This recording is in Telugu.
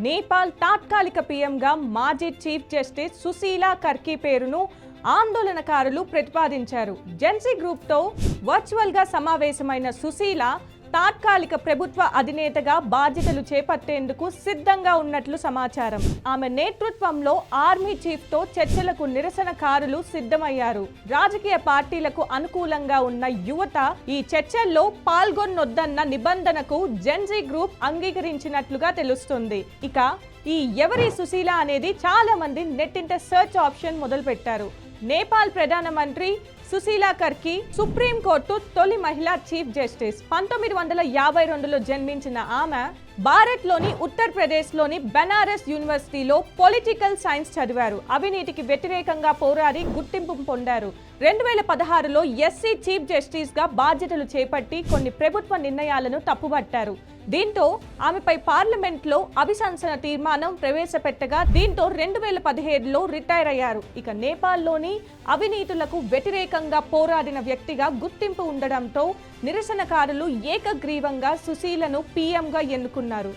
నేపాల్ తాత్కాలిక పీఎంగా మాజీ చీఫ్ జస్టిస్ సుశీలా కర్కీ పేరును ఆందోళనకారులు ప్రతిపాదించారు. జెన్సీ గ్రూప్తో వర్చువల్గా సమావేశమైన సుశీల తాత్కాలిక ప్రభుత్వ అధినేతగా బాధ్యతలు చేపట్టేందుకు సిద్ధంగా ఉన్నట్లు సమాచారం. ఆమె నేతృత్వంలో ఆర్మీ చీఫ్తో చర్చలకు నిరసనకారులు సిద్ధమయ్యారు. రాజకీయ పార్టీలకు అనుకూలంగా ఉన్న యువత ఈ చర్చల్లో పాల్గొనొద్దన్న నిబంధనకు జెన్సీ గ్రూప్ అంగీకరించినట్లుగా తెలుస్తుంది. ఇక ఈ ఎవరి సుశీల అనేది చాలా మంది నెట్టింట సెర్చ్ ఆప్షన్ మొదలు పెట్టారు. నేపాల్ ప్రధానమంత్రి సుశీలా కర్కీ సుప్రీంకోర్టు తొలి మహిళా చీఫ్ జస్టిస్. 1952లో జన్మించిన ఆమె భారత్లోని ఉత్తరప్రదేశ్లోని బెనారస్ యూనివర్సిటీలో పొలిటికల్ సైన్స్ చదివారు. అవినీతికి వ్యతిరేకంగా పోరాడి గుర్తింపు పొందారు. 2016లో ఎస్సీ చీఫ్ జస్టిస్గా బాధ్యతలు చేపట్టి కొన్ని ప్రభుత్వ నిర్ణయాలను తప్పుబట్టారు. దీంతో ఆమెపై పార్లమెంట్లో అభిశంసన తీర్మానం ప్రవేశపెట్టగా దీంతో 2017లో రిటైర్ అయ్యారు. ఇక నేపాల్లోని అవినీతులకు వ్యతిరేకంగా పోరాడిన వ్యక్తిగా గుర్తింపు ఉండడంతో నిరసనకారులు ఏకగ్రీవంగా సుశీలను పీఎంగా ఎన్నుకున్నారు.